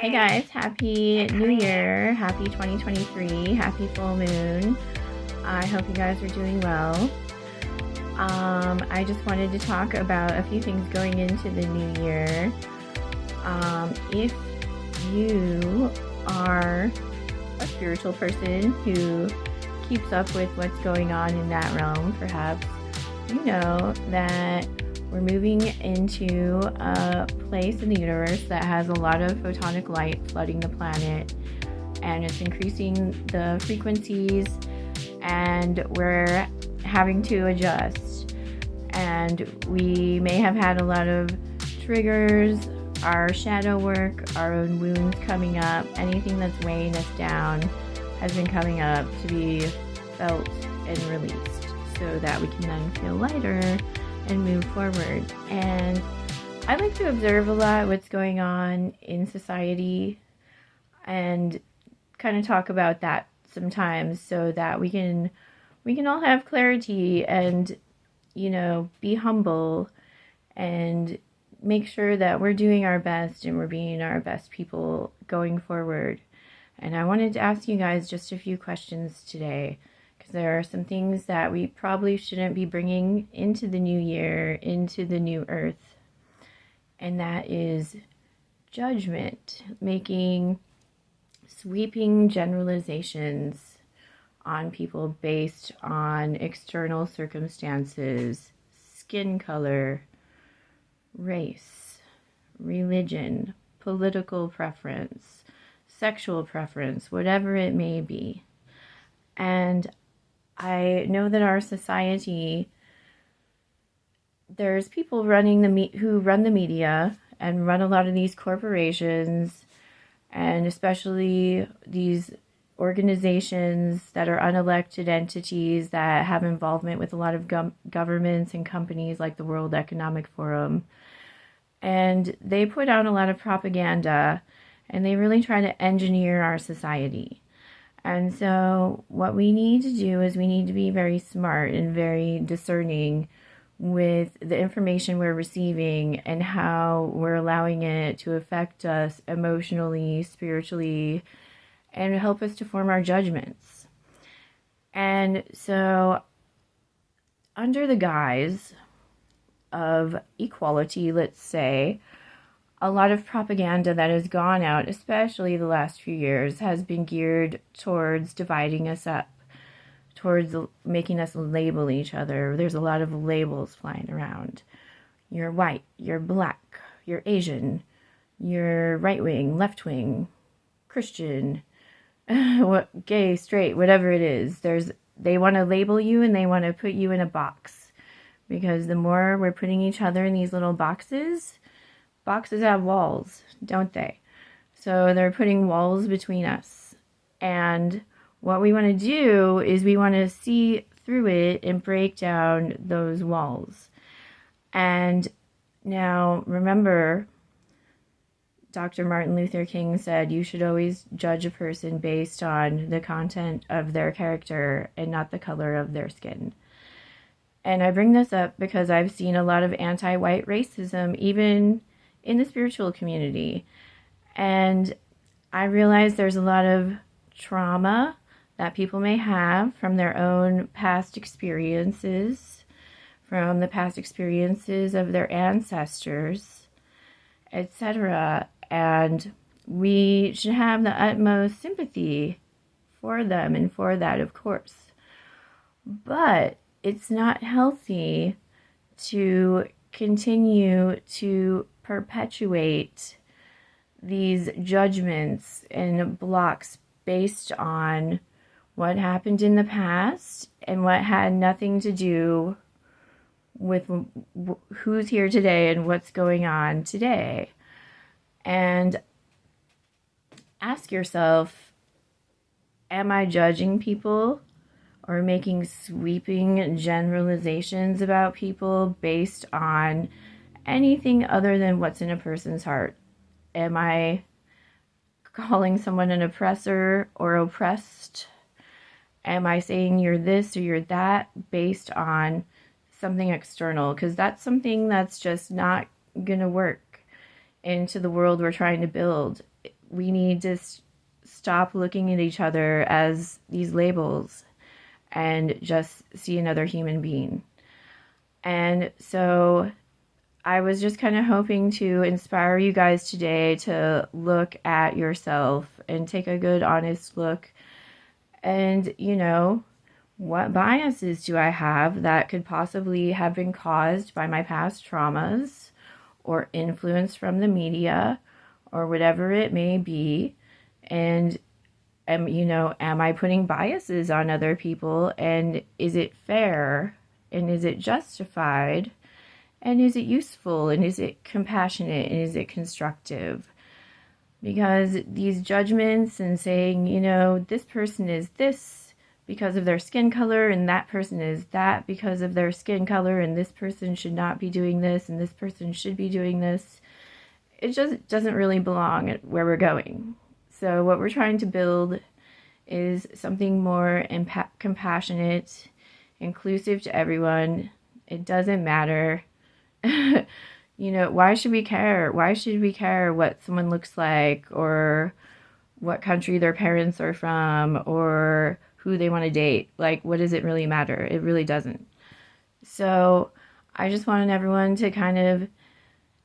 Hey guys, happy new year, happy 2023, happy full moon. I hope you guys are doing well. I just wanted to talk about a few things going into the new year. If you are a spiritual person who keeps up with what's going on in that realm, perhaps you know that we're moving into a place in the universe that has a lot of photonic light flooding the planet, and it's increasing the frequencies, and we're having to adjust. And we may have had a lot of triggers, our shadow work, our own wounds coming up, anything that's weighing us down has been coming up to be felt and released so that we can then feel lighter and move forward. And I like to observe a lot what's going on in society and kind of talk about that sometimes so that we can all have clarity and, be humble and make sure that we're doing our best and we're being our best people going forward. And I wanted to ask you guys just a few questions today, because there are some things that we probably shouldn't be bringing into the new year, into the new earth. And that is judgment, making sweeping generalizations on people based on external circumstances, skin color, race, religion, political preference, sexual preference, whatever it may be. And I know that our society, there's people who run the media and run a lot of these corporations, and especially these organizations that are unelected entities that have involvement with a lot of governments and companies like the World Economic Forum. And they put out a lot of propaganda, and they really try to engineer our society. And so what we need to do is we need to be very smart and very discerning with the information we're receiving and how we're allowing it to affect us emotionally, spiritually, and help us to form our judgments. And so under the guise of equality, let's say, a lot of propaganda that has gone out, especially the last few years, has been geared towards dividing us up, towards making us label each other. There's a lot of labels flying around. You're white, you're black, you're Asian, you're right wing, left wing, Christian, gay, straight, whatever it is. They want to label you and they want to put you in a box, because the more we're putting each other in these little boxes have walls, don't they? So they're putting walls between us. And what we want to do is we want to see through it and break down those walls. And now remember, Dr. Martin Luther King said you should always judge a person based on the content of their character and not the color of their skin. And I bring this up because I've seen a lot of anti-white racism, even in the spiritual community. And I realize there's a lot of trauma that people may have from their own past experiences, from the past experiences of their ancestors, etc. And we should have the utmost sympathy for them and for that, of course. But it's not healthy to continue to perpetuate these judgments and blocks based on what happened in the past and what had nothing to do with who's here today and what's going on today. And ask yourself, am I judging people or making sweeping generalizations about people based on anything other than what's in a person's heart? Am I calling someone an oppressor or oppressed? Am I saying you're this or you're that based on something external? Because that's something that's just not going to work into the world we're trying to build. we need to stop looking at each other as these labels and just see another human being. And so I was just kind of hoping to inspire you guys today to look at yourself and take a good, honest look. And, you know, what biases do I have that could possibly have been caused by my past traumas or influence from the media or whatever it may be? And am I putting biases on other people? And is it fair? And is it justified? And is it useful? And is it compassionate? And is it constructive? Because these judgments and saying, this person is this because of their skin color, and that person is that because of their skin color, and this person should not be doing this, and this person should be doing this, it just doesn't really belong at where we're going. So what we're trying to build is something more compassionate, inclusive to everyone. It doesn't matter. Why should we care? Why should we care what someone looks like or what country their parents are from or who they want to date? Like, what does it really matter? It really doesn't. So I just wanted everyone to kind of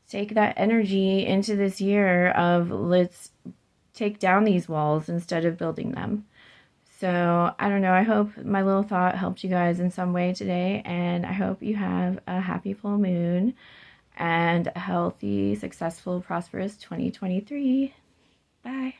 take that energy into this year of let's take down these walls instead of building them. So I don't know. I hope my little thought helped you guys in some way today. And I hope you have a happy full moon and a healthy, successful, prosperous 2023. Bye.